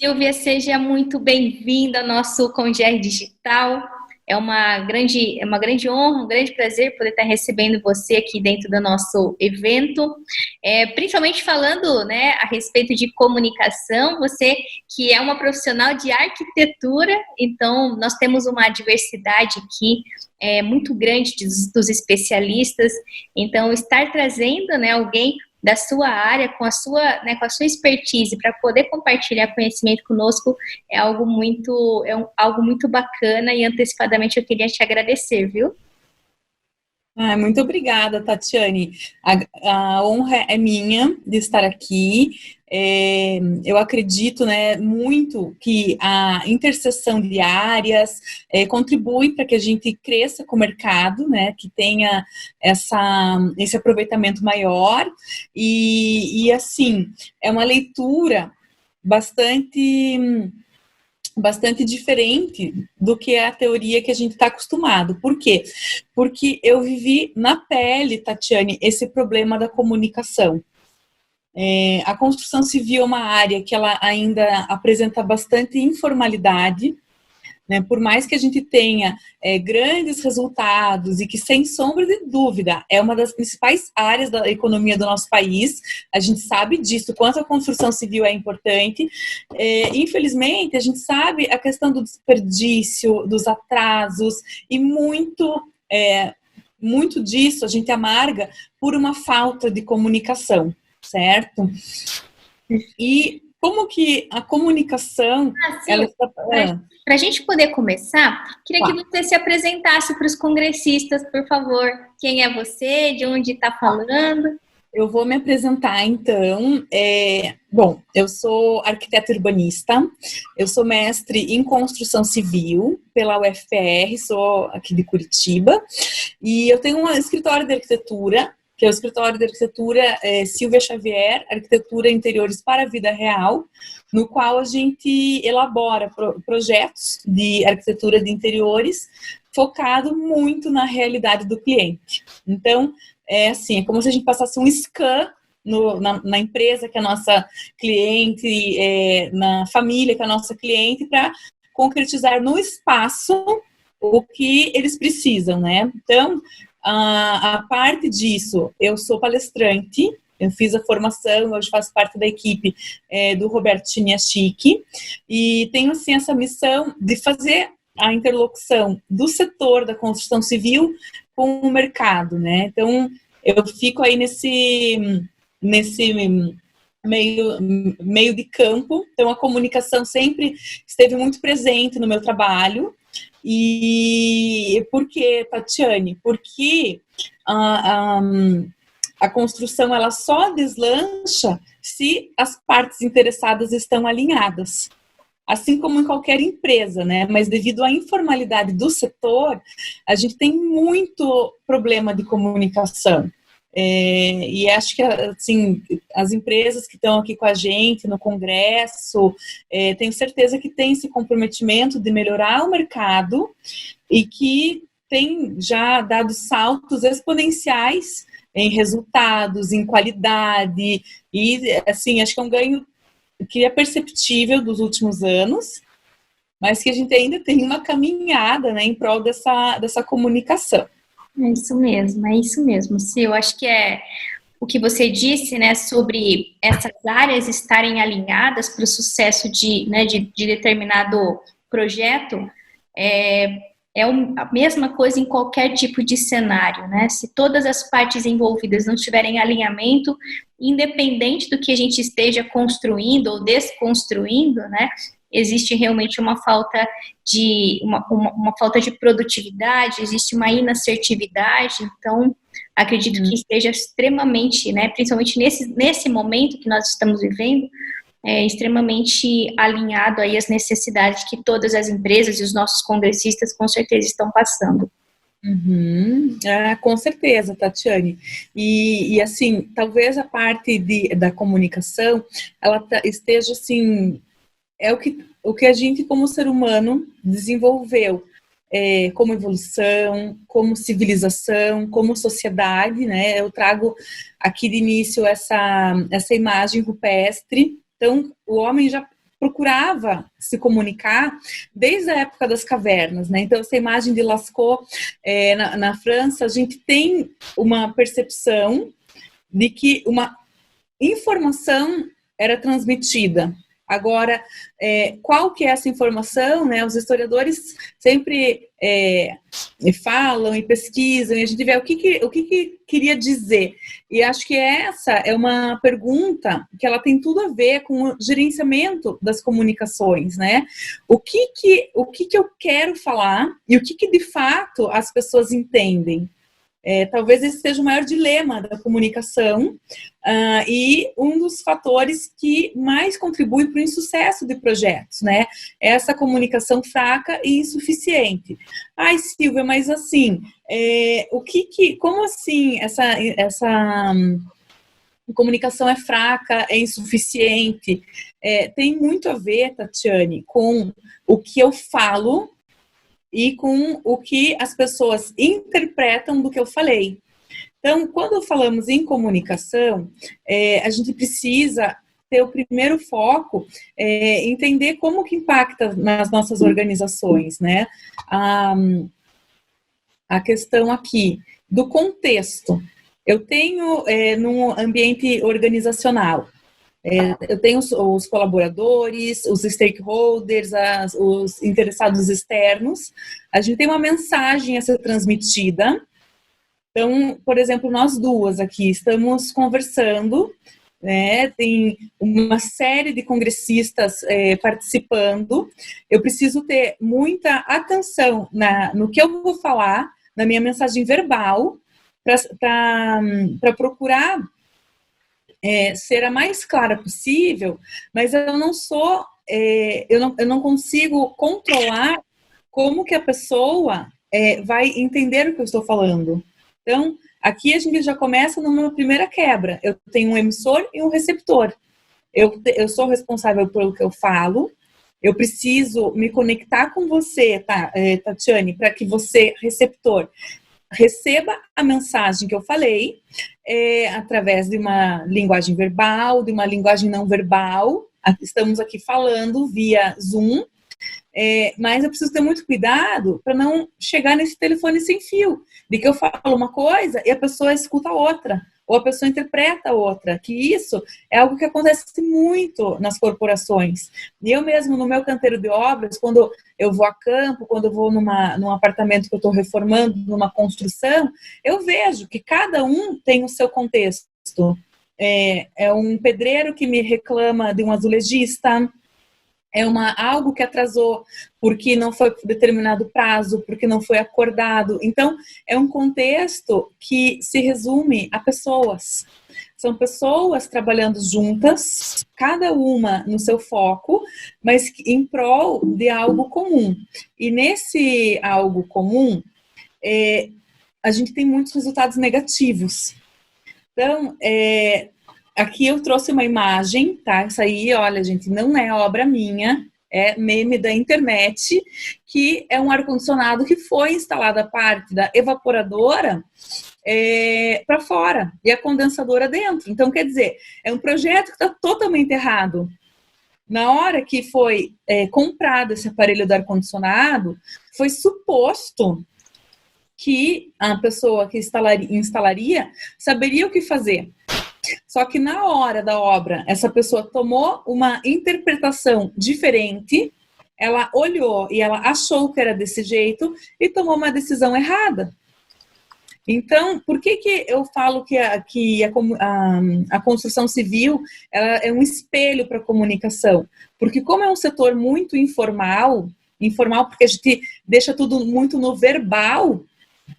Silvia, seja muito bem-vinda ao nosso Congé Digital. É uma grande honra, um grande prazer poder estar recebendo você aqui dentro do nosso evento, principalmente falando, né, a respeito de comunicação. Você que é uma profissional de arquitetura, então nós temos uma diversidade aqui muito grande dos especialistas. Então, estar trazendo, né, alguém da sua área, com a sua expertise, para poder compartilhar conhecimento conosco, algo muito bacana e antecipadamente eu queria te agradecer, viu? Muito obrigada, Tatiane. A honra é minha de estar aqui. Eu acredito, né, muito que a interseção de áreas contribui para que a gente cresça com o mercado, né, que tenha esse aproveitamento maior. E assim, é uma leitura bastante diferente do que é a teoria que a gente está acostumado. Por quê? Porque eu vivi na pele, Tatiane, esse problema da comunicação. A construção civil é uma área que ela ainda apresenta bastante informalidade, né? Por mais que a gente tenha grandes resultados e que, sem sombra de dúvida, é uma das principais áreas da economia do nosso país, a gente sabe disso, quanto a construção civil é importante. Infelizmente, a gente sabe a questão do desperdício, dos atrasos e muito disso a gente amarga por uma falta de comunicação, certo? E como que a comunicação ela Sil, está... para a gente poder começar, queria que Tá. você se apresentasse para os congressistas, por favor. Quem é você? De onde está falando? Eu vou me apresentar, então. Bom, eu sou arquiteta urbanista, eu sou mestre em construção civil pela UFPR, sou aqui de Curitiba, e eu tenho um escritório de arquitetura, que é o escritório de arquitetura Silvia Xavier, Arquitetura e Interiores para a Vida Real, no qual a gente elabora projetos de arquitetura de interiores focado muito na realidade do cliente. Então, é como se a gente passasse um scan na empresa que é a nossa cliente, na família que é a nossa cliente, para concretizar no espaço o que eles precisam, né? Então, a parte disso, eu sou palestrante, eu fiz a formação, hoje faço parte da equipe do Roberto Chiniachique, e tenho, assim, essa missão de fazer a interlocução do setor da construção civil com o mercado, né? Então, eu fico aí nesse meio de campo. Então, a comunicação sempre esteve muito presente no meu trabalho. E por que, Tatiane? Porque a construção ela só deslancha se as partes interessadas estão alinhadas. Assim como em qualquer empresa, né? Mas devido à informalidade do setor, a gente tem muito problema de comunicação. E acho que, assim, as empresas que estão aqui com a gente no congresso, tenho certeza que tem esse comprometimento de melhorar o mercado e que tem já dado saltos exponenciais em resultados, em qualidade, e, assim, acho que é um ganho que é perceptível dos últimos anos, mas que a gente ainda tem uma caminhada, né, em prol dessa comunicação. É isso mesmo, Sil. Eu acho que é o que você disse, né, sobre essas áreas estarem alinhadas para o sucesso de determinado projeto, a mesma coisa em qualquer tipo de cenário, né? Se todas as partes envolvidas não tiverem alinhamento, independente do que a gente esteja construindo ou desconstruindo, né? Existe realmente uma falta de produtividade, existe uma inassertividade, então acredito que esteja extremamente, né, principalmente nesse momento que nós estamos vivendo, extremamente alinhado aí às necessidades que todas as empresas e os nossos congressistas com certeza estão passando. Uhum. Com certeza, Tatiane. E assim, talvez a parte da comunicação, ela esteja assim, o que a gente como ser humano desenvolveu como evolução, como civilização, como sociedade, né? Eu trago aqui de início essa imagem rupestre. Então, o homem já procurava se comunicar desde a época das cavernas, né? Então, essa imagem de Lascaux na França, a gente tem uma percepção de que uma informação era transmitida. Agora, qual que é essa informação, né? Os historiadores sempre falam e pesquisam, e a gente vê o que queria dizer. E acho que essa é uma pergunta que ela tem tudo a ver com o gerenciamento das comunicações, né? O que eu quero falar e o que de fato as pessoas entendem. Talvez esse seja o maior dilema da comunicação e um dos fatores que mais contribui para o insucesso de projetos, né? Essa comunicação fraca e insuficiente. Ai, Silvia, mas assim, como assim essa comunicação é fraca, é insuficiente? Tem muito a ver, Tatiane, com o que eu falo e com o que as pessoas interpretam do que eu falei. Então, quando falamos em comunicação, a gente precisa ter o primeiro foco, entender como que impacta nas nossas organizações, né? A questão aqui do contexto. Eu tenho, num ambiente organizacional, eu tenho os colaboradores, os stakeholders, os interessados externos. A gente tem uma mensagem a ser transmitida. Então, por exemplo, nós duas aqui estamos conversando, né? Tem uma série de congressistas participando. Eu preciso ter muita atenção no que eu vou falar, na minha mensagem verbal, para procurar ser a mais clara possível, mas eu não sou, eu não consigo controlar como que a pessoa vai entender o que eu estou falando. Então, aqui a gente já começa numa primeira quebra. Eu tenho um emissor e um receptor. Eu sou responsável pelo que eu falo. Eu preciso me conectar com você, Tatiane, para que você, receptor, receba a mensagem que eu falei através de uma linguagem verbal, de uma linguagem não verbal. Estamos aqui falando via Zoom, mas eu preciso ter muito cuidado para não chegar nesse telefone sem fio, de que eu falo uma coisa e a pessoa escuta outra, ou a pessoa interpreta outra, que isso é algo que acontece muito nas corporações. E eu mesmo, no meu canteiro de obras, quando eu vou a campo, quando eu vou num apartamento que eu estou reformando, numa construção, eu vejo que cada um tem o seu contexto. É um pedreiro que me reclama de um azulejista, algo que atrasou porque não foi determinado prazo, porque não foi acordado. Então, é um contexto que se resume a pessoas. São pessoas trabalhando juntas, cada uma no seu foco, mas em prol de algo comum. E nesse algo comum, a gente tem muitos resultados negativos. Então, aqui eu trouxe uma imagem, tá? Isso aí, olha, gente, não é obra minha, é meme da internet, que é um ar-condicionado que foi instalado a parte da evaporadora para fora e a condensadora dentro. Então, quer dizer, é um projeto que está totalmente errado. Na hora que foi comprado esse aparelho do ar-condicionado, foi suposto que a pessoa que instalaria saberia o que fazer. Só que na hora da obra, essa pessoa tomou uma interpretação diferente, ela olhou e ela achou que era desse jeito e tomou uma decisão errada. Então, por que eu falo que a construção civil ela é um espelho para a comunicação? Porque como é um setor muito informal porque a gente deixa tudo muito no verbal.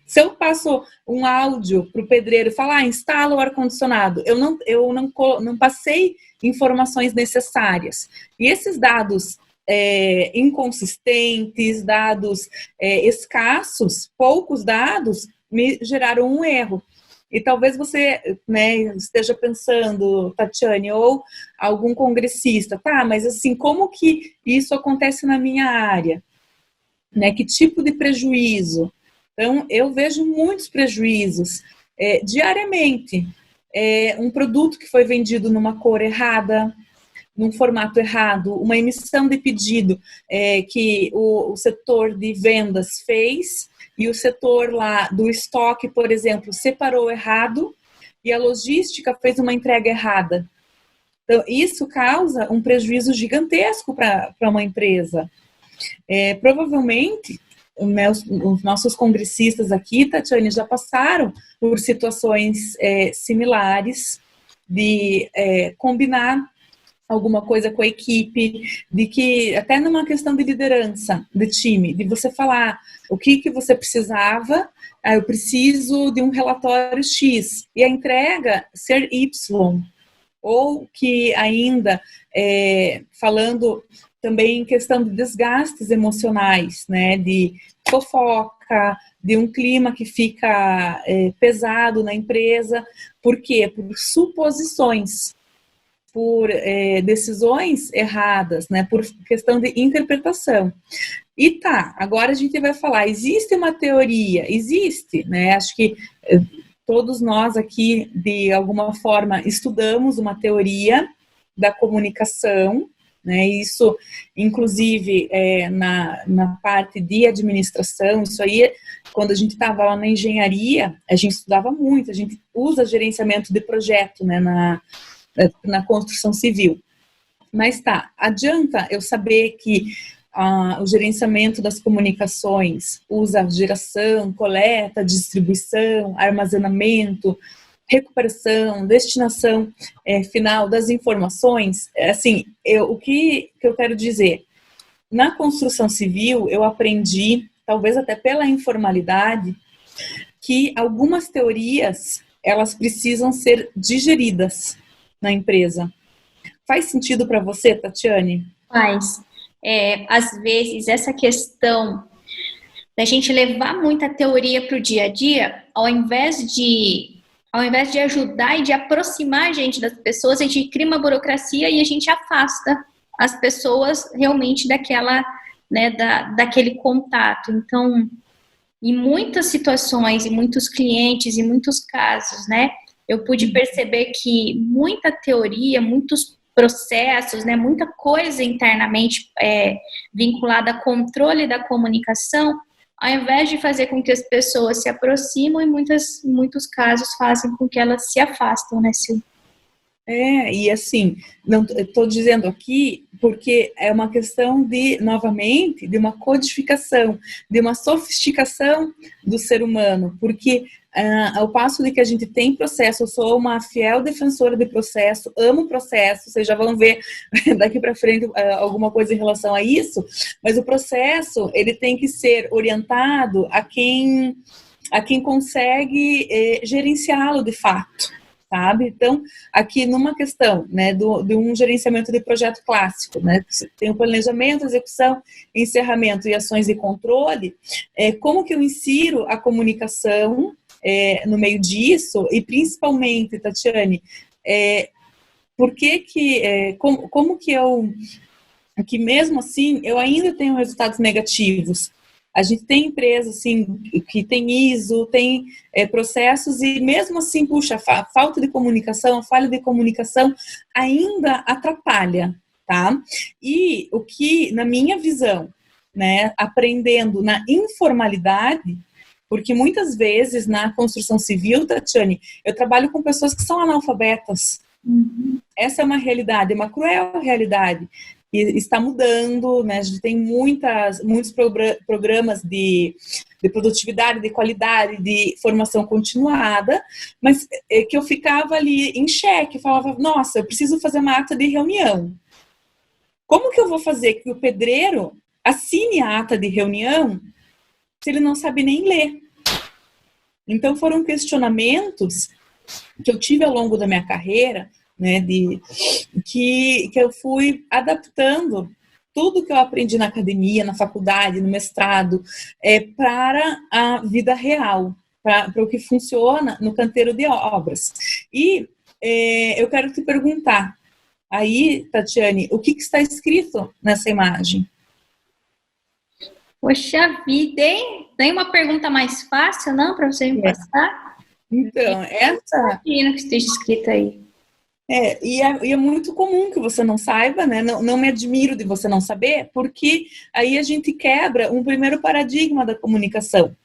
Se eu passo um áudio para o pedreiro e falar, instala o ar-condicionado, eu não passei informações necessárias. E esses dados inconsistentes, dados escassos, poucos dados, me geraram um erro. E talvez você, né, esteja pensando, Tatiane, ou algum congressista, mas assim, como que isso acontece na minha área? Né, que tipo de prejuízo? Então, eu vejo muitos prejuízos diariamente. Um produto que foi vendido numa cor errada, num formato errado, uma emissão de pedido que o setor de vendas fez e o setor lá do estoque, por exemplo, separou errado e a logística fez uma entrega errada. Então, isso causa um prejuízo gigantesco para uma empresa. Provavelmente, os nossos congressistas aqui, Tatiane, já passaram por situações similares de combinar alguma coisa com a equipe, de que até numa questão de liderança de time, de você falar o que você precisava, eu preciso de um relatório X, e a entrega ser Y, ou que ainda, falando também em questão de desgastes emocionais, né, de fofoca, de um clima que fica pesado na empresa. Por quê? Por suposições, por decisões erradas, né, por questão de interpretação. E tá, agora a gente vai falar, existe uma teoria? Existe, né, acho que todos nós aqui, de alguma forma, estudamos uma teoria da comunicação, né? Isso, inclusive, na parte de administração, isso aí, quando a gente estava lá na engenharia, a gente estudava muito, a gente usa gerenciamento de projeto, né, na construção civil. Mas tá, adianta eu saber que o gerenciamento das comunicações usa geração, coleta, distribuição, armazenamento, recuperação, destinação final das informações. Assim, o que eu quero dizer? Na construção civil, eu aprendi, talvez até pela informalidade, que algumas teorias, elas precisam ser digeridas na empresa. Faz sentido para você, Tatiane? Faz. Às vezes, essa questão da gente levar muita teoria para o dia a dia, ao invés de ajudar e de aproximar a gente das pessoas, a gente cria uma burocracia e a gente afasta as pessoas realmente daquela, né, daquele contato. Então, em muitas situações, em muitos clientes, em muitos casos, né, eu pude perceber que muita teoria, muitos processos, né, muita coisa internamente vinculada a controle da comunicação, ao invés de fazer com que as pessoas se aproximam, em muitos casos fazem com que elas se afastam, né, Sil? E assim, não estou dizendo aqui porque é uma questão de, novamente, de uma codificação, de uma sofisticação do ser humano, porque ao passo de que a gente tem processo, eu sou uma fiel defensora de processo, amo processo, vocês já vão ver daqui para frente alguma coisa em relação a isso, mas o processo, ele tem que ser orientado a quem consegue gerenciá-lo de fato. Sabe? Então, aqui numa questão, né, de um gerenciamento de projeto clássico, né, tem o planejamento, execução, encerramento e ações de controle, como que eu insiro a comunicação no meio disso, e principalmente, Tatiane, como que que mesmo assim eu ainda tenho resultados negativos? A gente tem empresas assim, que tem ISO, tem processos, e mesmo assim, puxa, a falta de comunicação, a falha de comunicação ainda atrapalha, tá? E o que, na minha visão, né, aprendendo na informalidade, porque muitas vezes na construção civil, Tatiane, eu trabalho com pessoas que são analfabetas. Uhum. Essa é uma realidade, uma cruel realidade. E está mudando, né? A gente tem muitos programas de produtividade, de qualidade, de formação continuada, mas que eu ficava ali em xeque, falava, nossa, eu preciso fazer uma ata de reunião. Como que eu vou fazer que o pedreiro assine a ata de reunião se ele não sabe nem ler? Então foram questionamentos que eu tive ao longo da minha carreira, né, que eu fui adaptando tudo que eu aprendi na academia, na faculdade, no mestrado, para a vida real, para o que funciona no canteiro de obras. E eu quero te perguntar, aí, Tatiane, o que está escrito nessa imagem? Poxa vida, hein? Tem uma pergunta mais fácil, não, para você me passar? Então, essa... Imagina que esteja escrita aí. E é muito comum que você não saiba, né? Não me admiro de você não saber, porque aí a gente quebra um primeiro paradigma da comunicação.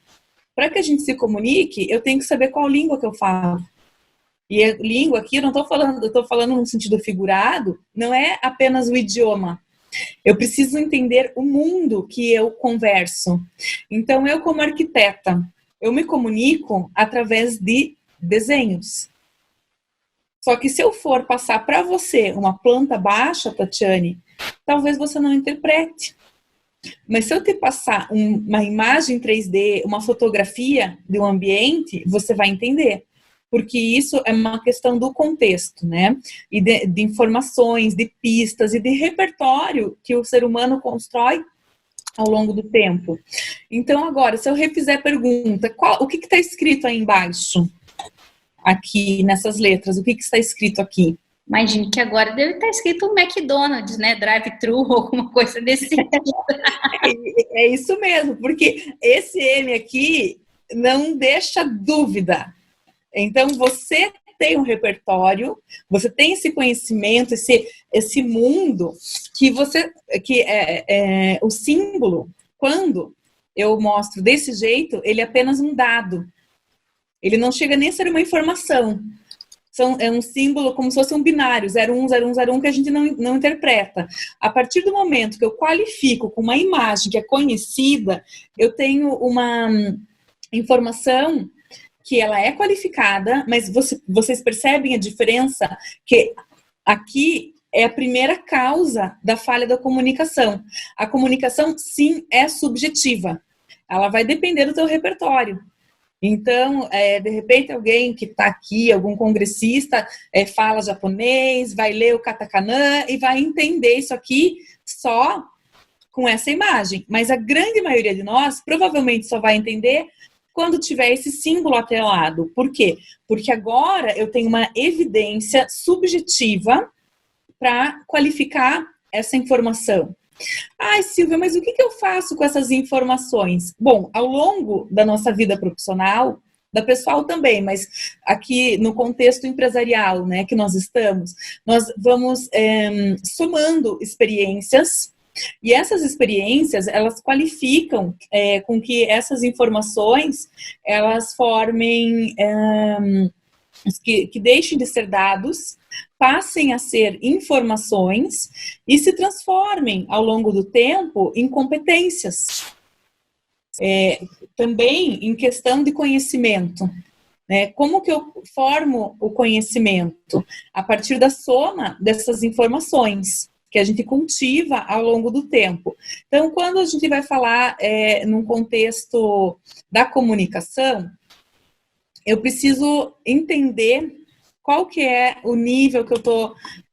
Para que a gente se comunique, eu tenho que saber qual língua que eu falo. E a língua aqui, eu estou falando num sentido figurado, não é apenas o idioma. Eu preciso entender o mundo que eu converso. Então, eu como arquiteta, eu me comunico através de desenhos. Só que se eu for passar para você uma planta baixa, Tatiane, talvez você não interprete. Mas se eu te passar uma imagem 3D, uma fotografia de um ambiente, você vai entender. Porque isso é uma questão do contexto, né? E de informações, de pistas e de repertório que o ser humano constrói ao longo do tempo. Então, agora, se eu refizer a pergunta, o que está escrito aí embaixo? Aqui nessas letras, o que está escrito aqui? Imagino que agora deve estar escrito um McDonald's, né? Drive-thru ou alguma coisa desse sentido. É isso mesmo, porque esse M aqui não deixa dúvida. Então, você tem um repertório, você tem esse conhecimento, esse mundo que é o símbolo. Quando eu mostro desse jeito, ele é apenas um dado. Ele não chega nem a ser uma informação. É um símbolo como se fosse um binário, 010101, que a gente não interpreta. A partir do momento que eu qualifico com uma imagem que é conhecida, eu tenho uma informação que ela é qualificada, mas vocês percebem a diferença? Que aqui é a primeira causa da falha da comunicação. A comunicação, sim, é subjetiva. Ela vai depender do teu repertório. Então, de repente, alguém que está aqui, algum congressista, fala japonês, vai ler o katakana e vai entender isso aqui só com essa imagem. Mas a grande maioria de nós provavelmente só vai entender quando tiver esse símbolo atrelado. Por quê? Porque agora eu tenho uma evidência subjetiva para qualificar essa informação. Ai, Silvia, mas o que eu faço com essas informações? Bom, ao longo da nossa vida profissional, da pessoal também, mas aqui no contexto empresarial, né, que nós estamos, nós vamos somando experiências, e essas experiências, elas qualificam com que essas informações, elas formem, que deixem de ser dados, passem a ser informações e se transformem ao longo do tempo em competências. Também em questão de conhecimento. Como que eu formo o conhecimento? A partir da soma dessas informações que a gente cultiva ao longo do tempo. Então, quando a gente vai falar num contexto da comunicação, eu preciso entender qual que é o nível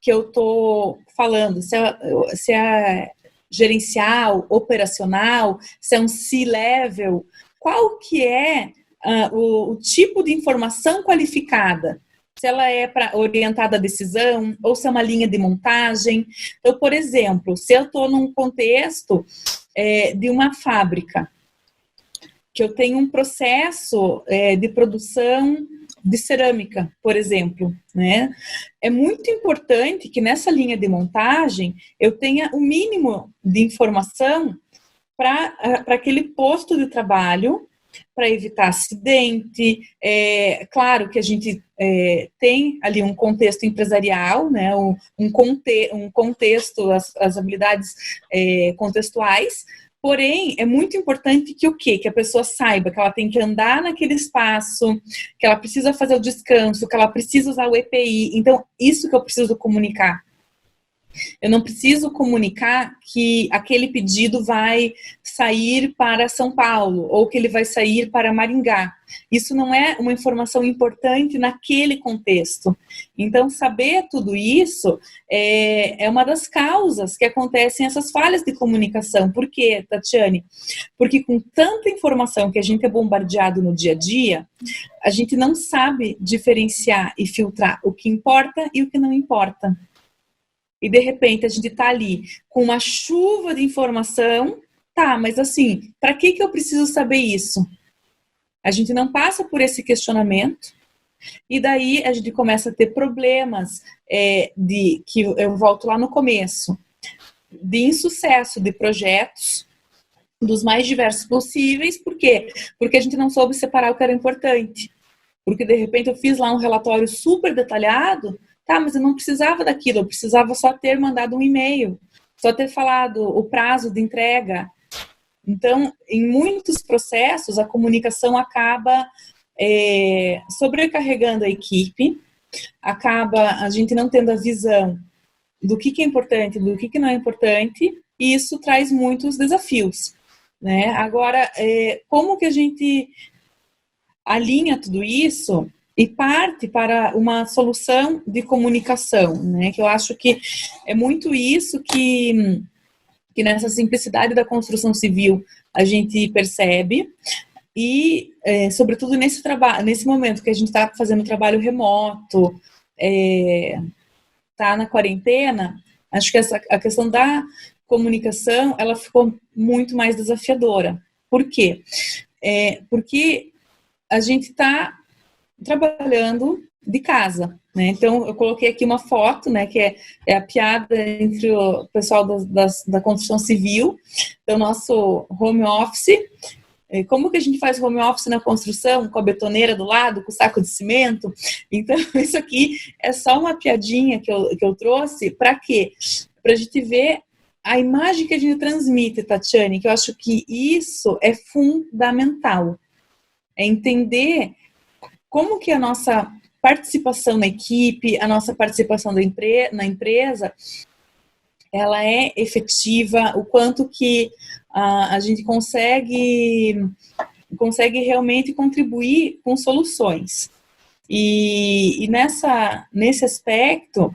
que eu tô falando, se é gerencial, operacional, se é um C-level, qual que é o tipo de informação qualificada, se ela é orientada à decisão, ou se é uma linha de montagem. Então, por exemplo, se eu estou num contexto de uma fábrica, que eu tenho um processo de produção de cerâmica, por exemplo, né? É muito importante que nessa linha de montagem eu tenha o mínimo de informação para aquele posto de trabalho, para evitar acidente. Claro que a gente tem ali um contexto empresarial, né? um contexto, as habilidades contextuais. Porém, é muito importante que o quê? Que a pessoa saiba que ela tem que andar naquele espaço, que ela precisa fazer o descanso, que ela precisa usar o EPI. Então, isso que eu preciso comunicar. Eu não preciso comunicar que aquele pedido vai sair para São Paulo ou que ele vai sair para Maringá. Isso não é uma informação importante naquele contexto. Então, saber tudo isso é uma das causas que acontecem essas falhas de comunicação. Por quê, Tatiane? Porque com tanta informação que a gente é bombardeado no dia a dia, a gente não sabe diferenciar e filtrar o que importa e o que não importa. E de repente a gente está ali com uma chuva de informação, mas assim, para que eu preciso saber isso? A gente não passa por esse questionamento. E daí a gente começa a ter problemas que eu volto lá no começo, de insucesso de projetos dos mais diversos possíveis. Por quê? Porque a gente não soube separar o que era importante. Porque, de repente, eu fiz lá um relatório super detalhado, tá, mas eu não precisava daquilo, eu precisava só ter mandado um e-mail, só ter falado o prazo de entrega. Então, em muitos processos, a comunicação acaba sobrecarregando a equipe, acaba a gente não tendo a visão do que é importante, do que não é importante, e isso traz muitos desafios, né? Agora, como que a gente alinha tudo isso e parte para uma solução de comunicação, né? Que eu acho que é muito isso que nessa simplicidade da construção civil a gente percebe, e sobretudo nesse momento que a gente está fazendo trabalho remoto, está na quarentena, acho que a questão da comunicação ela ficou muito mais desafiadora. Por quê? Porque a gente está trabalhando de casa, né? Então, eu coloquei aqui uma foto, né, que é a piada entre o pessoal da construção civil, do nosso home office. Como que a gente faz home office na construção? Com a betoneira do lado, com o saco de cimento? Então, isso aqui é só uma piadinha que eu trouxe. Para quê? Para a gente ver a imagem que a gente transmite, Tatiane, que eu acho que isso é fundamental. É entender como que a nossa participação na equipe, a nossa participação na empresa, ela é efetiva, o quanto que a gente consegue realmente contribuir com soluções. E nesse aspecto,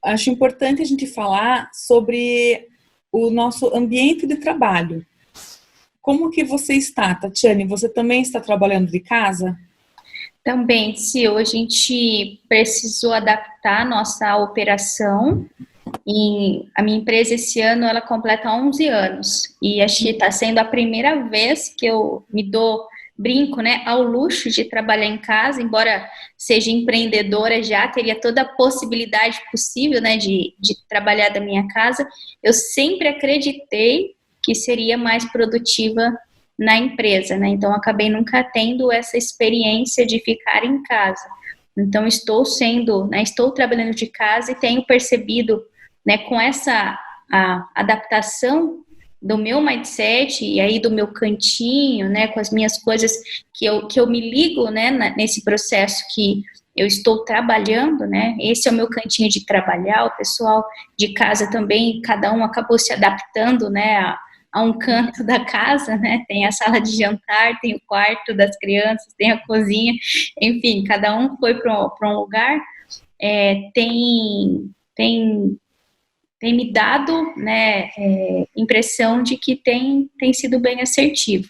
acho importante a gente falar sobre o nosso ambiente de trabalho. Como que você está, Tatiane? Você também está trabalhando de casa? Também, Sil, a gente precisou adaptar a nossa operação. E a minha empresa esse ano ela completa 11 anos e acho que está sendo a primeira vez que eu brinco, né, ao luxo de trabalhar em casa, embora seja empreendedora já teria toda a possibilidade possível, né, de trabalhar da minha casa. Eu sempre acreditei que seria mais produtiva na empresa, né? Então acabei nunca tendo essa experiência de ficar em casa. Então estou trabalhando de casa e tenho percebido, né, com essa adaptação do meu mindset e aí do meu cantinho, né, com as minhas coisas que eu me ligo, né, nesse processo que eu estou trabalhando, né, esse é o meu cantinho de trabalhar, o pessoal de casa também, cada um acabou se adaptando, né, a um canto da casa, né, tem a sala de jantar, tem o quarto das crianças, tem a cozinha, enfim, cada um foi para um lugar, tem me dado, né, impressão de que tem sido bem assertivo.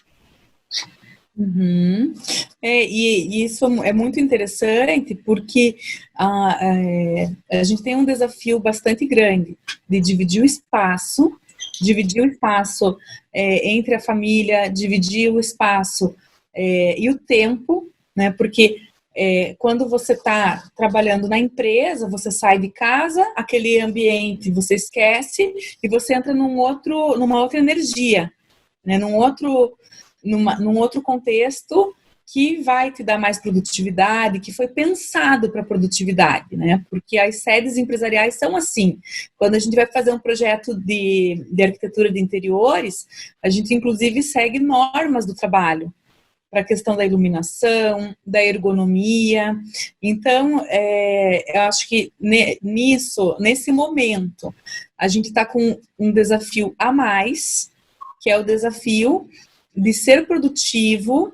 Uhum. E isso é muito interessante porque a gente tem um desafio bastante grande de dividir o espaço entre a família, dividir o espaço e o tempo, né? Porque quando você está trabalhando na empresa, você sai de casa, aquele ambiente você esquece e você entra numa outra energia, né? Num outro contexto que vai te dar mais produtividade, que foi pensado para produtividade, né? Porque as sedes empresariais são assim. Quando a gente vai fazer um projeto de arquitetura de interiores, a gente inclusive segue normas do trabalho para a questão da iluminação, da ergonomia. Então, eu acho que nesse momento, a gente está com um desafio a mais, que é o desafio de ser produtivo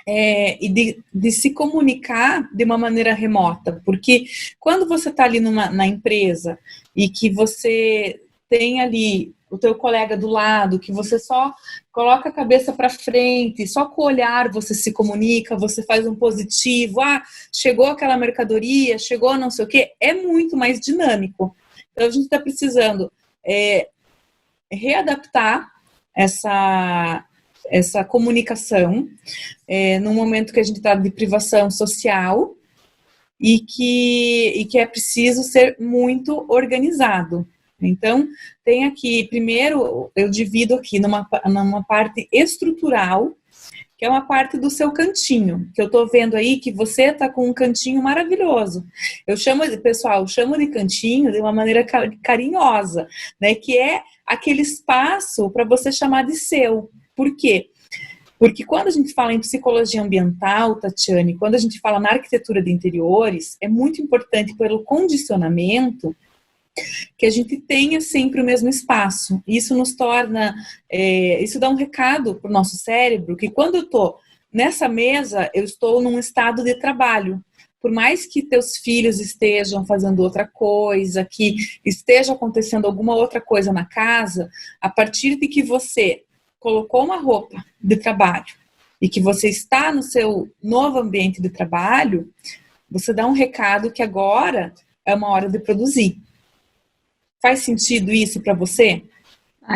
e de se comunicar de uma maneira remota. Porque quando você está ali na empresa e que você tem ali o teu colega do lado, que você só coloca a cabeça para frente, só com o olhar você se comunica, você faz um positivo, chegou aquela mercadoria, chegou não sei o quê, é muito mais dinâmico. Então, a gente está precisando readaptar essa comunicação num momento que a gente está de privação social e que é preciso ser muito organizado. Então, tem aqui, primeiro, eu divido aqui numa parte estrutural, que é uma parte do seu cantinho, que eu estou vendo aí que você está com um cantinho maravilhoso. Pessoal, eu chamo de cantinho de uma maneira carinhosa, né? Que é aquele espaço para você chamar de seu. Por quê? Porque quando a gente fala em psicologia ambiental, Tatiane, quando a gente fala na arquitetura de interiores, é muito importante pelo condicionamento que a gente tenha sempre o mesmo espaço. Isso nos torna, isso dá um recado para o nosso cérebro, que quando eu estou nessa mesa, eu estou num estado de trabalho. Por mais que teus filhos estejam fazendo outra coisa, que esteja acontecendo alguma outra coisa na casa, a partir de que você colocou uma roupa de trabalho e que você está no seu novo ambiente de trabalho, você dá um recado que agora é uma hora de produzir. Faz sentido isso para você?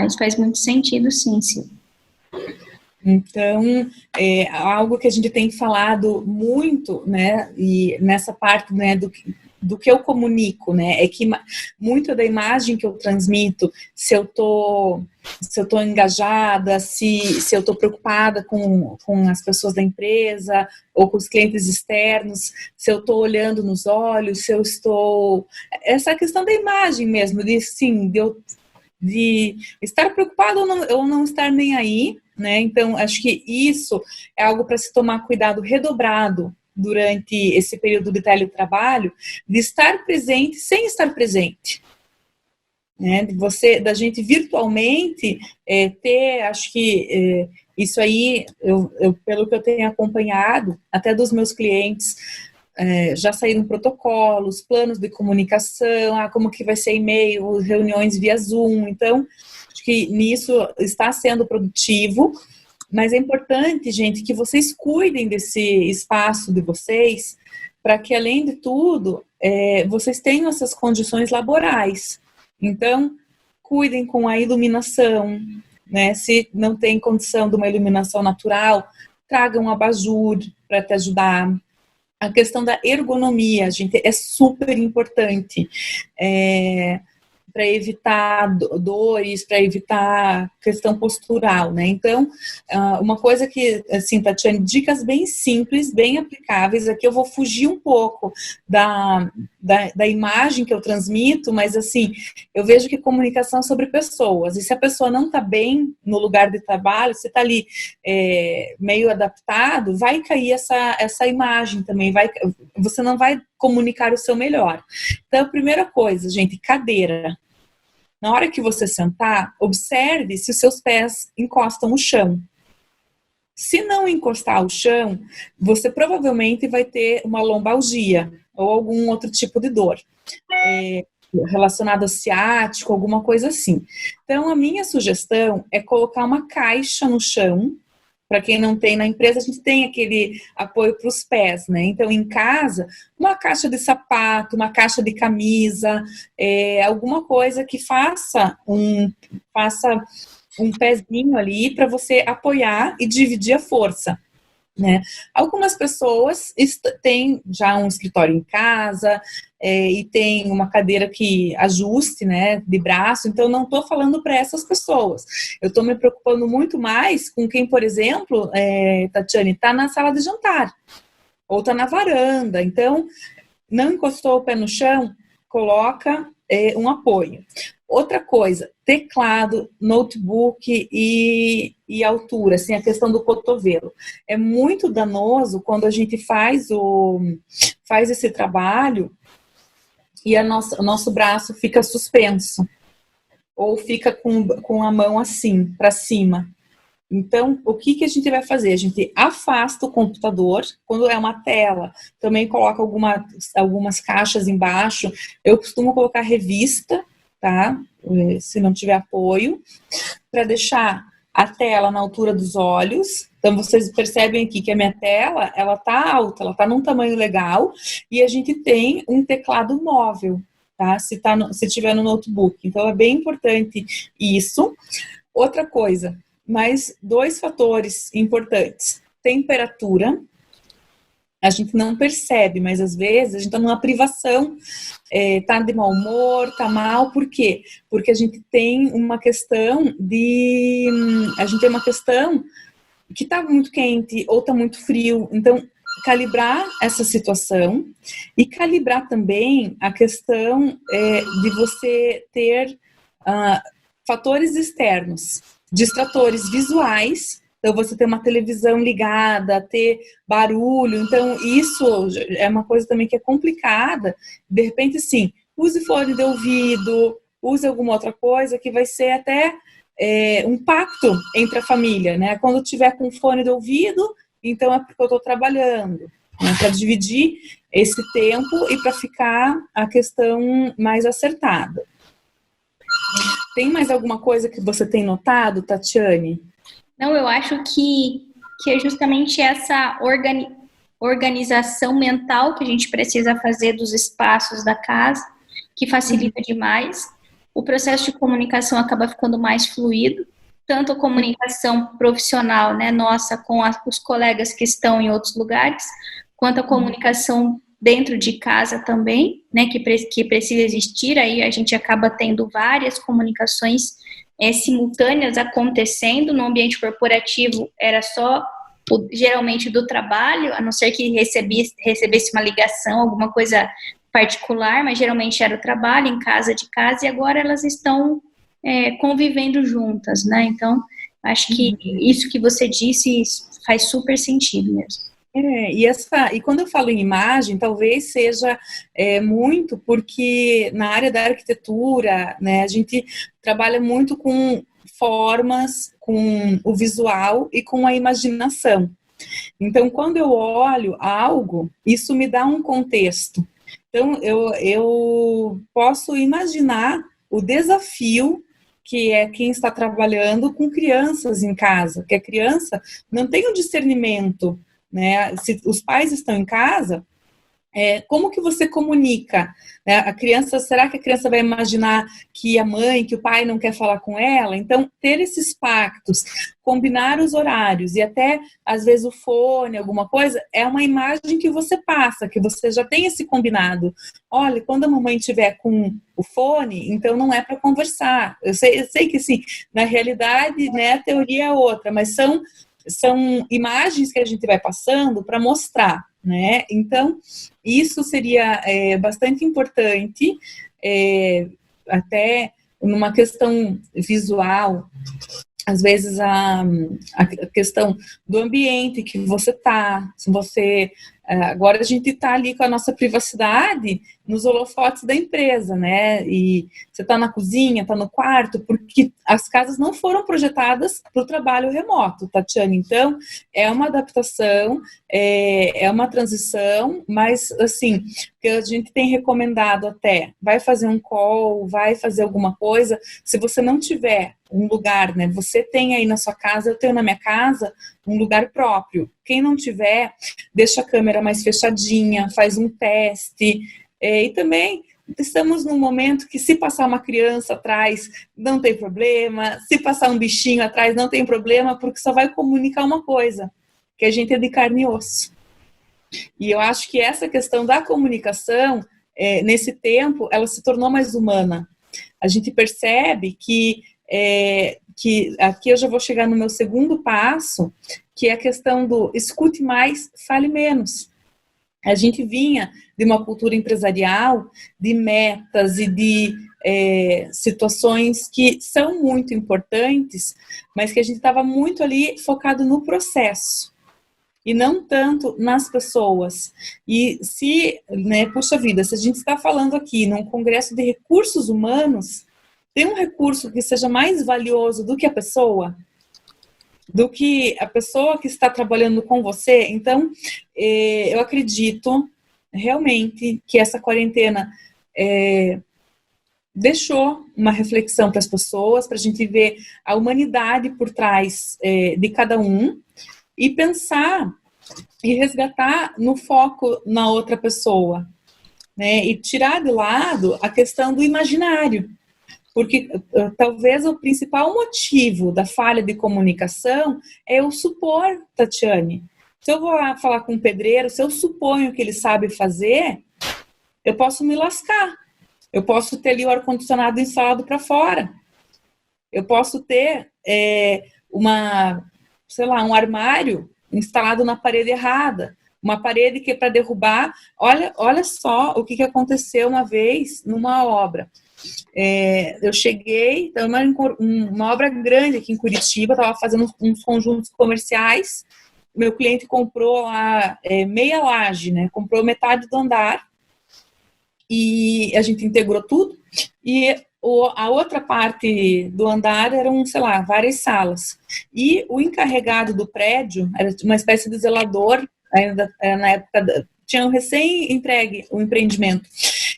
Isso faz muito sentido, sim, sim. Então, é algo que a gente tem falado muito, né, e nessa parte, né, do que eu comunico, né, é que muito da imagem que eu transmito, se eu tô engajada, se eu tô preocupada com as pessoas da empresa ou com os clientes externos, se eu tô olhando nos olhos, se eu estou... Essa questão da imagem mesmo, de estar preocupado ou não estar nem aí, né? Então, acho que isso é algo para se tomar cuidado redobrado durante esse período de teletrabalho, de estar presente sem estar presente. Né? Da gente virtualmente ter, acho que isso aí, eu, pelo que eu tenho acompanhado, até dos meus clientes, já saíram protocolos, planos de comunicação, como que vai ser e-mail, reuniões via Zoom. Então, acho que nisso está sendo produtivo, mas é importante, gente, que vocês cuidem desse espaço de vocês, para que, além de tudo, vocês tenham essas condições laborais. Então, cuidem com a iluminação, né? Se não tem condição de uma iluminação natural, traga um abajur para te ajudar. A questão da ergonomia, gente, é super importante para evitar dores, para evitar questão postural, né? Então, uma coisa que, assim, Tatiane, dicas bem simples, bem aplicáveis. Aqui eu vou fugir um pouco da imagem que eu transmito, mas, assim, eu vejo que comunicação é sobre pessoas. E se a pessoa não está bem no lugar de trabalho, se está ali meio adaptado, vai cair essa imagem também. Você não vai comunicar o seu melhor. Então, a primeira coisa, gente, cadeira. Na hora que você sentar, observe se os seus pés encostam no chão. Se não encostar ao chão, você provavelmente vai ter uma lombalgia ou algum outro tipo de dor relacionado ao ciático, alguma coisa assim. Então, a minha sugestão é colocar uma caixa no chão. Para quem não tem na empresa, a gente tem aquele apoio para os pés, né? Então, em casa, uma caixa de sapato, uma caixa de camisa, alguma coisa que faça um pezinho ali para você apoiar e dividir a força. Né? Algumas pessoas têm já um escritório em casa e tem uma cadeira que ajuste, né, de braço, então não estou falando para essas pessoas. Eu estou me preocupando muito mais com quem, por exemplo, Tatiane, está na sala de jantar ou está na varanda, então não encostou o pé no chão, coloca um apoio. Outra coisa, teclado, notebook e altura, assim, a questão do cotovelo. É muito danoso quando a gente faz esse trabalho e o nosso braço fica suspenso ou fica com a mão assim, para cima. Então, o que a gente vai fazer? A gente afasta o computador, quando é uma tela, também coloca algumas caixas embaixo. Eu costumo colocar revista, tá? Se não tiver apoio, para deixar a tela na altura dos olhos. Então, vocês percebem aqui que a minha tela, ela tá alta, ela tá num tamanho legal, e a gente tem um teclado móvel, tá? Se tiver no notebook. Então, é bem importante isso. Outra coisa, mais dois fatores importantes. Temperatura, a gente não percebe, mas às vezes a gente está numa privação, tá de mau humor, tá mal, por quê? Porque a gente tem uma questão que está muito quente ou está muito frio. Então, calibrar essa situação e calibrar também a questão de você ter fatores externos, distratores visuais. Então, você ter uma televisão ligada, ter barulho. Então, isso é uma coisa também que é complicada. De repente, sim, use fone de ouvido, use alguma outra coisa que vai ser até um pacto entre a família, né? Quando eu tiver com fone de ouvido, então é porque eu estou trabalhando, né? Para dividir esse tempo e para ficar a questão mais acertada. Tem mais alguma coisa que você tem notado, Tatiane? Não, eu acho que é justamente essa organização mental que a gente precisa fazer dos espaços da casa, que facilita demais. O processo de comunicação acaba ficando mais fluido, tanto a comunicação profissional, né, nossa, com os colegas que estão em outros lugares, quanto a comunicação dentro de casa também, né, que precisa existir. Aí a gente acaba tendo várias comunicações simultâneas acontecendo. No ambiente corporativo era só geralmente do trabalho, a não ser que recebesse uma ligação, alguma coisa particular, mas geralmente era o trabalho, em casa de casa, e agora elas estão convivendo juntas, né? Então, acho que isso que você disse faz super sentido mesmo. E quando eu falo em imagem, talvez seja muito porque na área da arquitetura, né, a gente trabalha muito com formas, com o visual e com a imaginação. Então, quando eu olho algo, isso me dá um contexto. Então, eu posso imaginar o desafio que é quem está trabalhando com crianças em casa, que a criança não tem o discernimento, né? Se os pais estão em casa, como que você comunica? Né? A criança, será que a criança vai imaginar que a mãe, que o pai não quer falar com ela? Então, ter esses pactos, combinar os horários e até, às vezes, o fone, alguma coisa, é uma imagem que você passa, que você já tem esse combinado. Olha, quando a mamãe estiver com o fone, então não é para conversar. Eu sei que, sim, na realidade, né, a teoria é outra, mas são imagens que a gente vai passando para mostrar, né? Então, isso seria bastante importante, até numa questão visual. Às vezes a questão do ambiente que você está, se você... Agora a gente está ali com a nossa privacidade nos holofotes da empresa, né? E você está na cozinha, está no quarto, porque as casas não foram projetadas para o trabalho remoto, Tatiane. Então, é uma adaptação, é uma transição, mas, assim, que a gente tem recomendado até, vai fazer um call, vai fazer alguma coisa, se você não tiver um lugar, né? Você tem aí na sua casa, eu tenho na minha casa, um lugar próprio. Quem não tiver, deixa a câmera mais fechadinha, faz um teste. E também estamos num momento que se passar uma criança atrás, não tem problema. Se passar um bichinho atrás, não tem problema, porque só vai comunicar uma coisa, que a gente é de carne e osso. E eu acho que essa questão da comunicação, nesse tempo, ela se tornou mais humana. A gente percebe que aqui eu já vou chegar no meu segundo passo, que é a questão do escute mais, fale menos. A gente vinha de uma cultura empresarial, de metas e de situações que são muito importantes, mas que a gente estava muito ali focado no processo e não tanto nas pessoas. E se, né, puxa vida, se a gente está falando aqui num congresso de recursos humanos, tem um recurso que seja mais valioso do que a pessoa que está trabalhando com você. Então, eu acredito realmente que essa quarentena deixou uma reflexão para as pessoas, para a gente ver a humanidade por trás de cada um e pensar e resgatar no foco na outra pessoa, né? E tirar de lado a questão do imaginário. Porque talvez o principal motivo da falha de comunicação é o supor, Tatiane. Se eu vou lá falar com um pedreiro, se eu suponho que ele sabe fazer, eu posso me lascar. Eu posso ter ali o ar-condicionado instalado para fora. Eu posso ter um armário instalado na parede errada. Uma parede que é para derrubar. Olha só o que aconteceu uma vez numa obra. Eu cheguei, uma obra grande aqui em Curitiba, estava fazendo uns conjuntos comerciais. Meu cliente comprou lá meia laje, né? Comprou metade do andar e a gente integrou tudo. E a outra parte do andar eram, várias salas. E o encarregado do prédio era uma espécie de zelador, ainda na época tinham recém-entregue o empreendimento.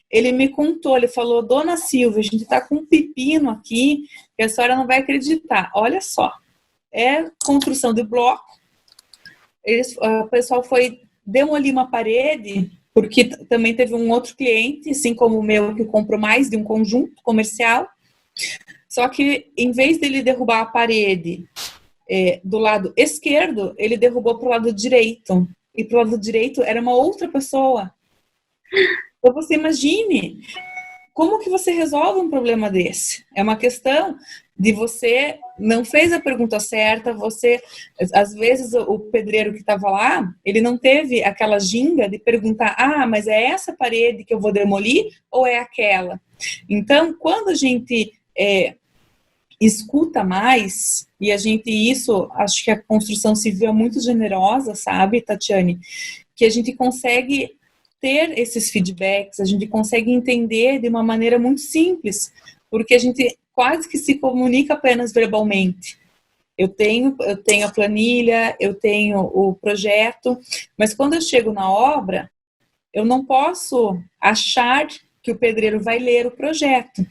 Ele me contou, ele falou: Dona Silvia, a gente está com um pepino aqui que a senhora não vai acreditar. Olha só, é construção de bloco. O pessoal foi demolir uma parede, porque também teve um outro cliente, assim como o meu, que comprou mais de um conjunto comercial. Só que, em vez dele derrubar a parede do lado esquerdo, ele derrubou para o lado direito. E para o lado direito era uma outra pessoa. Então, você imagine como que você resolve um problema desse. É uma questão de você não fez a pergunta certa, às vezes o pedreiro que estava lá, ele não teve aquela ginga de perguntar: mas é essa parede que eu vou demolir ou é aquela? Então, quando a gente escuta mais, e acho que a construção civil é muito generosa, sabe, Tatiane? Que a gente consegue ter esses feedbacks, a gente consegue entender de uma maneira muito simples, porque a gente quase que se comunica apenas verbalmente. Eu tenho a planilha, eu tenho o projeto, mas quando eu chego na obra, eu não posso achar que o pedreiro vai ler o projeto.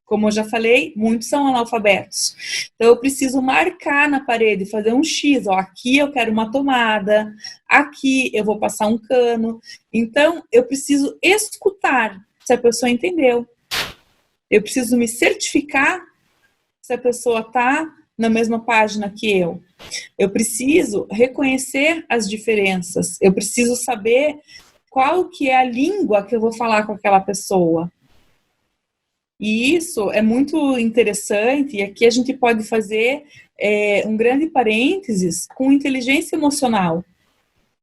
Como eu já falei, muitos são analfabetos. Então, eu preciso marcar na parede, fazer um X. Aqui eu quero uma tomada, aqui eu vou passar um cano. Então, eu preciso escutar se a pessoa entendeu. Eu preciso me certificar se a pessoa está na mesma página que eu. Eu preciso reconhecer as diferenças. Eu preciso saber qual que é a língua que eu vou falar com aquela pessoa. E isso é muito interessante, e aqui a gente pode fazer um grande parênteses com inteligência emocional.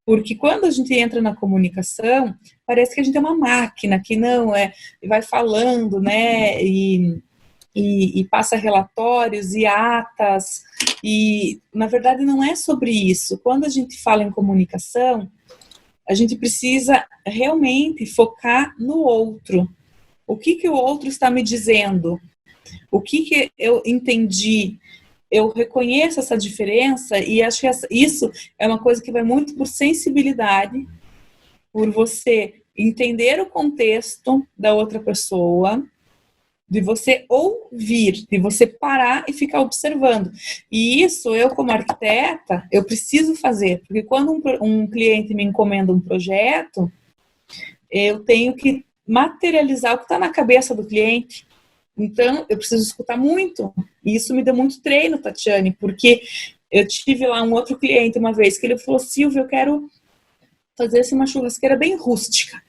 Porque quando a gente entra na comunicação, parece que a gente é uma máquina, que não vai falando, né, e passa relatórios e atas, e na verdade não é sobre isso. Quando a gente fala em comunicação, a gente precisa realmente focar no outro. O que o outro está me dizendo? O que eu entendi? Eu reconheço essa diferença e acho que isso é uma coisa que vai muito por sensibilidade, por você entender o contexto da outra pessoa, de você ouvir, de você parar e ficar observando. E isso, eu como arquiteta, eu preciso fazer, porque quando um cliente me encomenda um projeto, eu tenho que materializar o que está na cabeça do cliente. Então, eu preciso escutar muito. E isso me deu muito treino, Tatiane, porque eu tive lá um outro cliente uma vez que ele falou: Silvia, eu quero fazer uma churrasqueira bem rústica.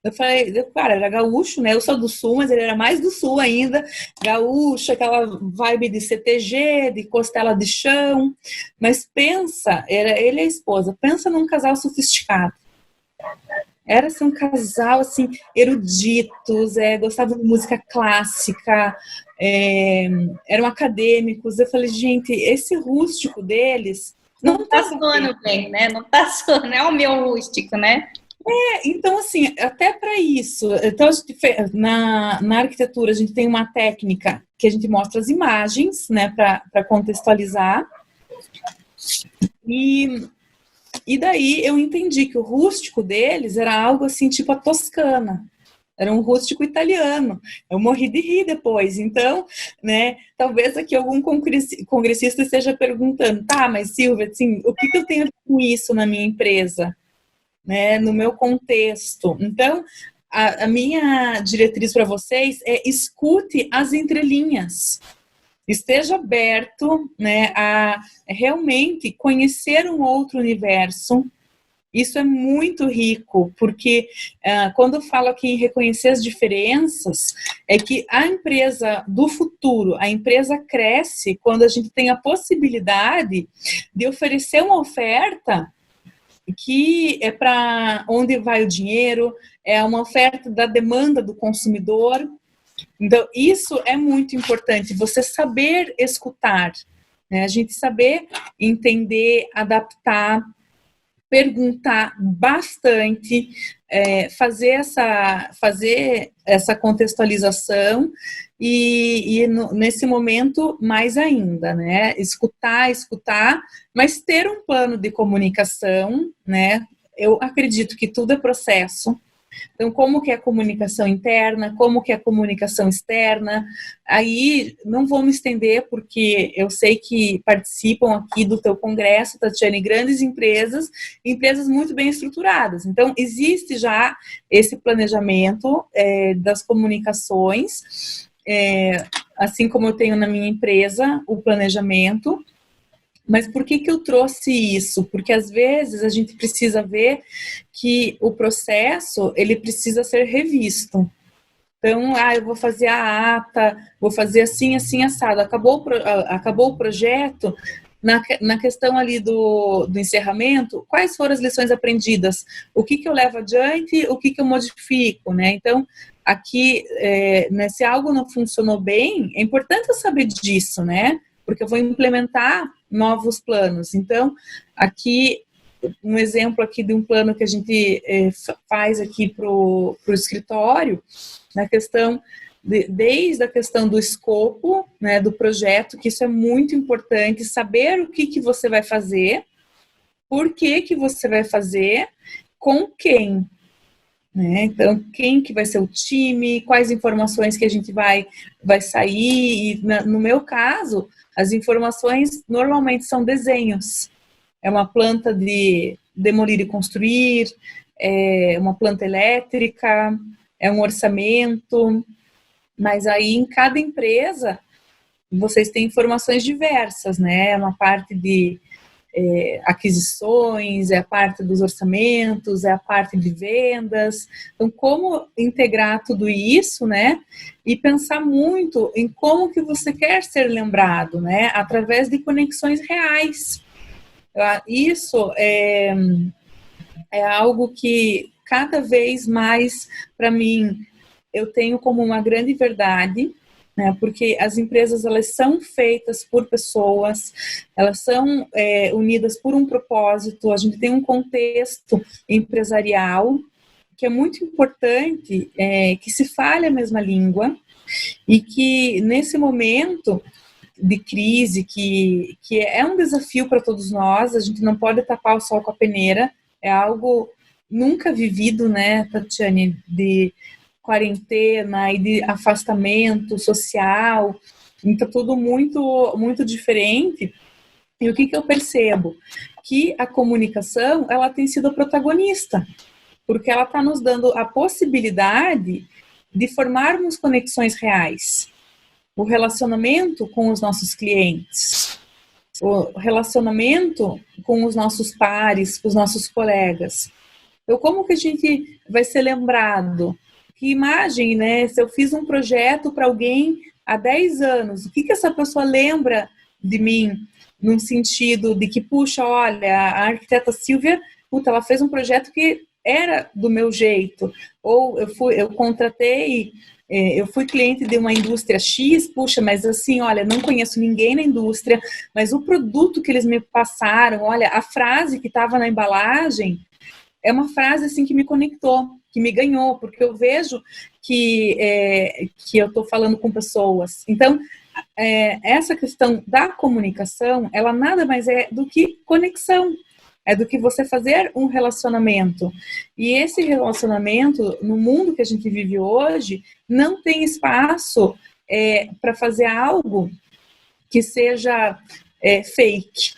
Eu falei, cara, era gaúcho, né? Eu sou do sul, mas ele era mais do sul ainda. Gaúcho, aquela vibe de CTG, de costela de chão. Mas pensa, ele e a esposa, pensa num casal sofisticado. Era assim, um casal assim, eruditos, gostavam de música clássica, eram acadêmicos. Eu falei, gente, esse rústico deles não tá soando bem, né? Não tá soando, é o meu rústico, né? Então, assim, até para isso, então, na arquitetura a gente tem uma técnica que a gente mostra as imagens, né, para contextualizar. E daí eu entendi que o rústico deles era algo assim, tipo a Toscana. Era um rústico italiano. Eu morri de rir depois. Então, né, talvez aqui algum congressista esteja perguntando: tá, mas Silvia, assim, o que eu tenho com isso na minha empresa? Né, no meu contexto. Então, a minha diretriz para vocês é escute as entrelinhas. Esteja aberto, né, a realmente conhecer um outro universo. Isso é muito rico, porque quando eu falo aqui em reconhecer as diferenças, é que a empresa do futuro, a empresa cresce quando a gente tem a possibilidade de oferecer uma oferta que é para onde vai o dinheiro, é uma oferta da demanda do consumidor. Então, isso é muito importante, você saber escutar, né? A gente saber entender, adaptar, perguntar bastante, fazer essa contextualização e nesse momento mais ainda, né? Escutar, mas ter um plano de comunicação, né? Eu acredito que tudo é processo. Então, como que é a comunicação interna, como que é a comunicação externa, aí não vou me estender, porque eu sei que participam aqui do teu congresso, Tatiane, grandes empresas muito bem estruturadas. Então, existe já esse planejamento das comunicações, assim como eu tenho na minha empresa, o planejamento. Mas por que eu trouxe isso? Porque às vezes a gente precisa ver que o processo, ele precisa ser revisto. Então, eu vou fazer a ata, vou fazer assim, assim, assado. Acabou o projeto, na questão ali do encerramento, quais foram as lições aprendidas? O que eu levo adiante, o que eu modifico, né? Então, aqui, né, se algo não funcionou bem, é importante eu saber disso, né? Porque eu vou implementar novos planos. Então, aqui, um exemplo aqui de um plano que a gente faz aqui para o escritório, na questão, desde a questão do escopo, né, do projeto, que isso é muito importante, saber o que você vai fazer, por que você vai fazer, com quem, né? Então, quem que vai ser o time, quais informações que a gente vai sair, e no meu caso, as informações normalmente são desenhos. É uma planta de demolir e construir, é uma planta elétrica, é um orçamento, mas aí em cada empresa vocês têm informações diversas, né? É uma parte de aquisições, é a parte dos orçamentos, é a parte de vendas. Então, como integrar tudo isso, né? E pensar muito em como que você quer ser lembrado, né? Através de conexões reais. Isso é algo que cada vez mais, para mim, eu tenho como uma grande verdade, né, porque as empresas, elas são feitas por pessoas, elas são unidas por um propósito, a gente tem um contexto empresarial que é muito importante, que se fale a mesma língua e que nesse momento de crise, que é um desafio para todos nós, a gente não pode tapar o sol com a peneira, é algo nunca vivido, né, Tatiane, de quarentena e de afastamento social, então tudo muito, muito diferente. E o que eu percebo? Que a comunicação, ela tem sido a protagonista, porque ela está nos dando a possibilidade de formarmos conexões reais. O relacionamento com os nossos clientes, o relacionamento com os nossos pares, com os nossos colegas. Então, como que a gente vai ser lembrado? Que imagem, né? Se eu fiz um projeto para alguém há 10 anos, o que essa pessoa lembra de mim? Num sentido de que, puxa, olha, a arquiteta Silvia, ela fez um projeto que era do meu jeito. Ou eu contratei, eu fui cliente de uma indústria X, puxa, mas assim, olha, não conheço ninguém na indústria, mas o produto que eles me passaram, olha, a frase que estava na embalagem, é uma frase assim que me conectou, que me ganhou, porque eu vejo que eu estou falando com pessoas. Então, essa questão da comunicação, ela nada mais é do que conexão, é do que você fazer um relacionamento. E esse relacionamento, no mundo que a gente vive hoje, não tem espaço para fazer algo que seja fake.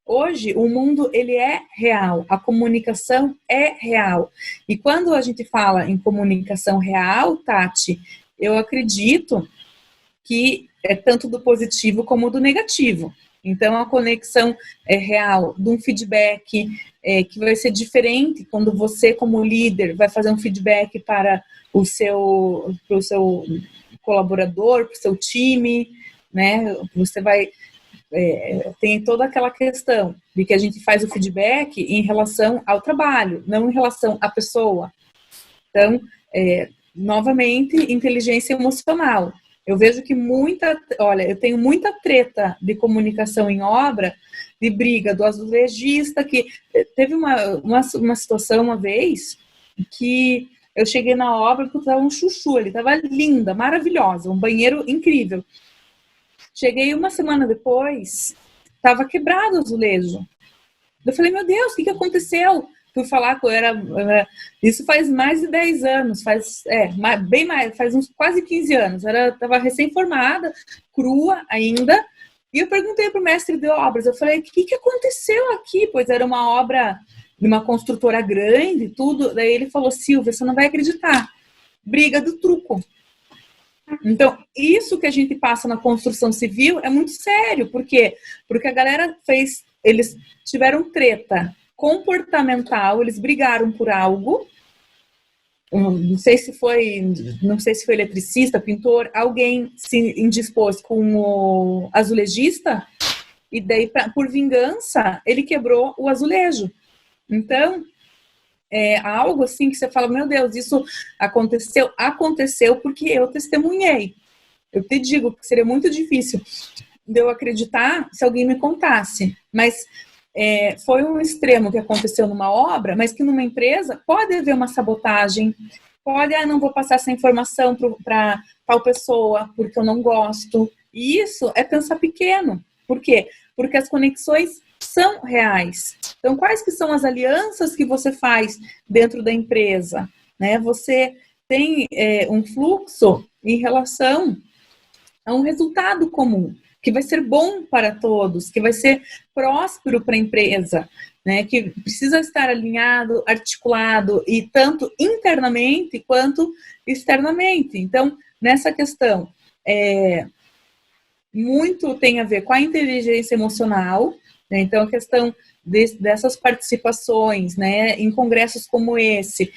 Hoje, o mundo, ele é real, a comunicação é real. E quando a gente fala em comunicação real, Tati, eu acredito que é tanto do positivo como do negativo. Então, a conexão é real, de um feedback que vai ser diferente quando você, como líder, vai fazer um feedback para o seu colaborador, para o seu time, né? Você vai... tem toda aquela questão de que a gente faz o feedback em relação ao trabalho, não em relação à pessoa. Então, novamente, inteligência emocional. Eu vejo que eu tenho muita treta de comunicação em obra, de briga do azulejista, que teve uma situação uma vez que eu cheguei na obra porque estava um chuchu, ele estava linda, maravilhosa, um banheiro incrível. Cheguei uma semana depois, estava quebrado o azulejo. Eu falei, meu Deus, o que aconteceu? Fui falar que isso faz mais de 10 anos, bem mais, faz uns quase 15 anos. Estava recém-formada, crua ainda, e eu perguntei para o mestre de obras, eu falei, o que aconteceu aqui? Pois era uma obra de uma construtora grande, tudo. Daí ele falou, Silvia, você não vai acreditar, briga do truco. Então, isso que a gente passa na construção civil é muito sério. Por quê? Porque a galera eles tiveram treta comportamental, eles brigaram por algo, não sei se foi eletricista, pintor, alguém se indispôs com o azulejista, e daí, por vingança, ele quebrou o azulejo. Então, é algo assim que você fala, meu Deus, isso aconteceu porque eu testemunhei. Eu te digo que seria muito difícil de eu acreditar se alguém me contasse, mas foi um extremo que aconteceu numa obra, mas que numa empresa pode haver uma sabotagem, não vou passar essa informação para tal pessoa porque eu não gosto. E isso é pensar pequeno. Por quê? Porque as conexões são reais. Então, quais que são as alianças que você faz dentro da empresa? Né? Você tem um fluxo em relação a um resultado comum, que vai ser bom para todos, que vai ser próspero para a empresa, né? Que precisa estar alinhado, articulado, e tanto internamente quanto externamente. Então, nessa questão, muito tem a ver com a inteligência emocional, né? Então, a questão dessas participações, né, em congressos como esse,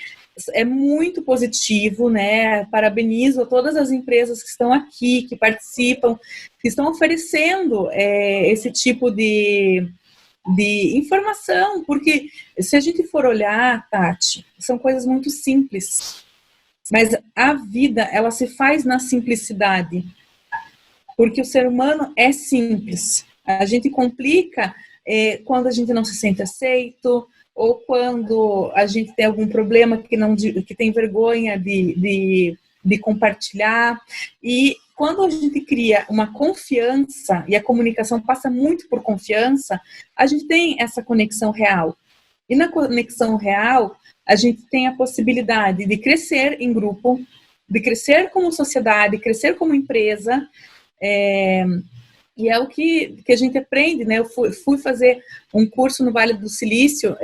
é muito positivo, né? Parabenizo a todas as empresas que estão aqui, que participam, que estão oferecendo esse tipo de informação, porque se a gente for olhar, Tati, são coisas muito simples, mas a vida, ela se faz na simplicidade, porque o ser humano é simples. A gente complica quando a gente não se sente aceito, ou quando a gente tem algum problema que tem vergonha de compartilhar. E quando a gente cria uma confiança, e a comunicação passa muito por confiança, a gente tem essa conexão real. E na conexão real, a gente tem a possibilidade de crescer em grupo, de crescer como sociedade, crescer como empresa, e é o que a gente aprende, né? Eu fui fazer um curso no Vale do Silício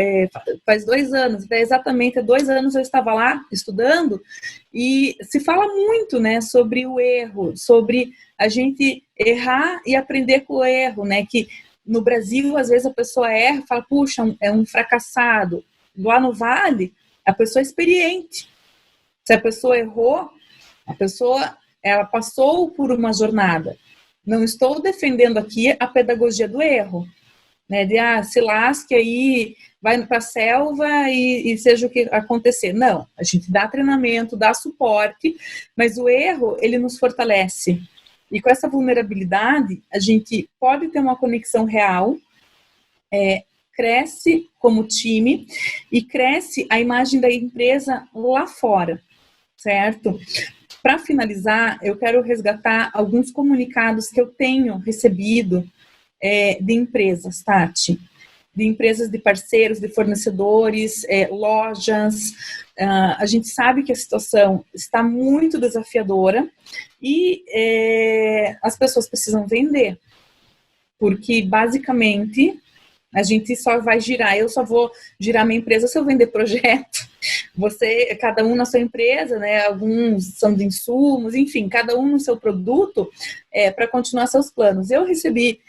faz 2 anos, exatamente há 2 anos eu estava lá estudando, e se fala muito, né, sobre o erro, sobre a gente errar e aprender com o erro, né? Que no Brasil, às vezes a pessoa erra e fala, puxa, é um fracassado. Lá no Vale, a pessoa é experiente. Se a pessoa errou, ela passou por uma jornada. Não estou defendendo aqui a pedagogia do erro, né? De se lasque aí, vai para a selva e seja o que acontecer. Não, a gente dá treinamento, dá suporte, mas o erro, ele nos fortalece. E com essa vulnerabilidade, a gente pode ter uma conexão real, cresce como time e cresce a imagem da empresa lá fora, certo? Para finalizar, eu quero resgatar alguns comunicados que eu tenho recebido de empresas, Tati. De empresas, de parceiros, de fornecedores, lojas. A gente sabe que a situação está muito desafiadora e as pessoas precisam vender. Porque, basicamente, A gente só vai girar, eu só vou girar minha empresa se eu vender projeto. Você, cada um na sua empresa, né? Alguns são de insumos, enfim, cada um no seu produto para continuar seus planos. Eu recebi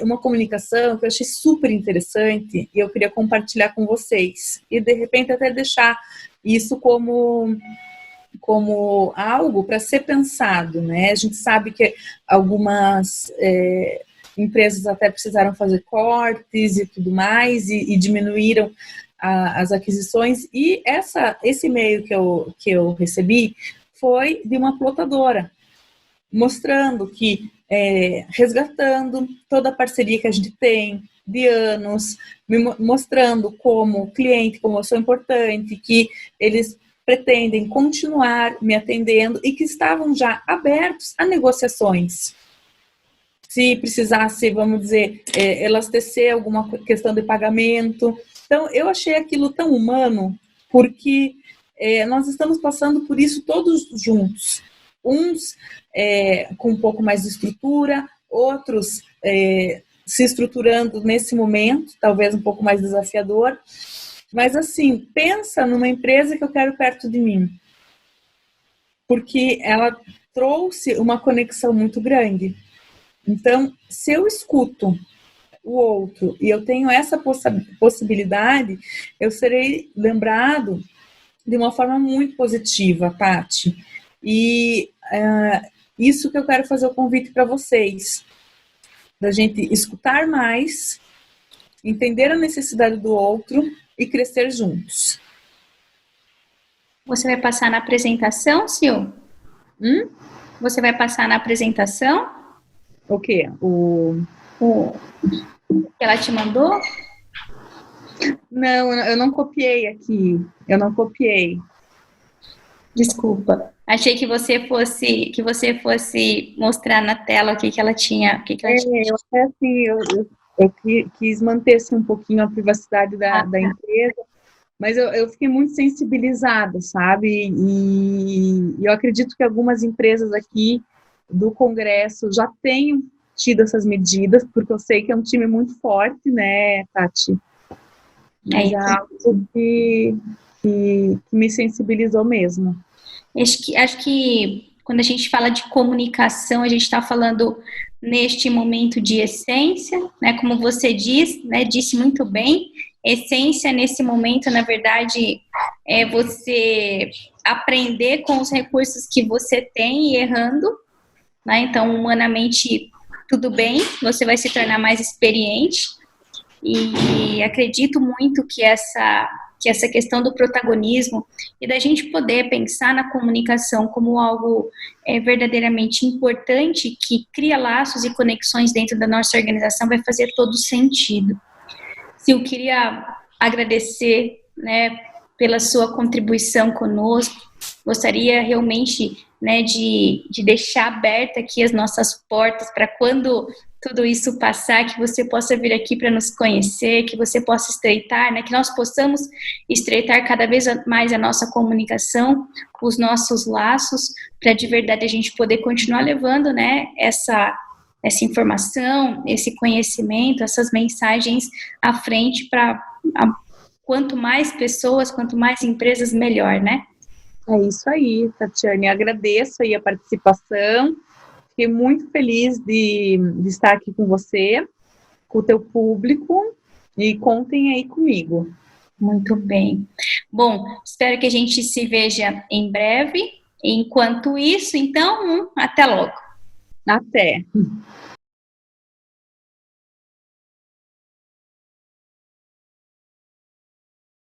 uma comunicação que eu achei super interessante e eu queria compartilhar com vocês. E, de repente, até deixar isso como algo para ser pensado, né? A gente sabe que algumas empresas até precisaram fazer cortes e tudo mais e diminuíram as aquisições, e esse e-mail que eu recebi foi de uma plotadora, mostrando que, resgatando toda a parceria que a gente tem de anos, me mostrando como cliente, como eu sou importante, que eles pretendem continuar me atendendo e que estavam já abertos a negociações. Se precisasse, vamos dizer, elastecer alguma questão de pagamento. Então, eu achei aquilo tão humano, porque nós estamos passando por isso todos juntos. Uns com um pouco mais de estrutura, outros se estruturando nesse momento, talvez um pouco mais desafiador. Mas, assim, pensa numa empresa que eu quero perto de mim, porque ela trouxe uma conexão muito grande. Então, se eu escuto o outro e eu tenho essa possibilidade, eu serei lembrado de uma forma muito positiva, Tati. E isso que eu quero fazer o convite para vocês, da gente escutar mais, entender a necessidade do outro e crescer juntos. Você vai passar na apresentação, Sil? Você vai passar na apresentação? O quê? O que ela te mandou? Não, eu não copiei aqui. Eu não copiei. Desculpa. Achei que você fosse mostrar na tela o que ela tinha. Eu até assim, eu quis manter assim, um pouquinho a privacidade da empresa, mas eu fiquei muito sensibilizada, sabe? E eu acredito que algumas empresas aqui do Congresso já tenham tido essas medidas, porque eu sei que é um time muito forte, né, Tati? Mas é algo que me sensibilizou mesmo. Acho que quando a gente fala de comunicação, a gente está falando neste momento de essência, né? Como você disse muito bem, essência nesse momento, na verdade, é você aprender com os recursos que você tem e errando, né? Então, humanamente, tudo bem, você vai se tornar mais experiente, e acredito muito que essa questão do protagonismo e da gente poder pensar na comunicação como algo verdadeiramente importante, que cria laços e conexões dentro da nossa organização, vai fazer todo sentido. Eu queria agradecer, né, pela sua contribuição conosco. Gostaria realmente, né, de deixar aberta aqui as nossas portas para quando tudo isso passar, que você possa vir aqui para nos conhecer, que você possa estreitar, né, que nós possamos estreitar cada vez mais a nossa comunicação, os nossos laços, para de verdade a gente poder continuar levando, né, essa informação, esse conhecimento, essas mensagens à frente para quanto mais pessoas, quanto mais empresas, melhor, né? É isso aí, Tatiane. Agradeço aí a participação. Fiquei muito feliz de estar aqui com você, com o teu público, e contem aí comigo. Muito bem. Bom, espero que a gente se veja em breve. Enquanto isso, então, até logo. Até.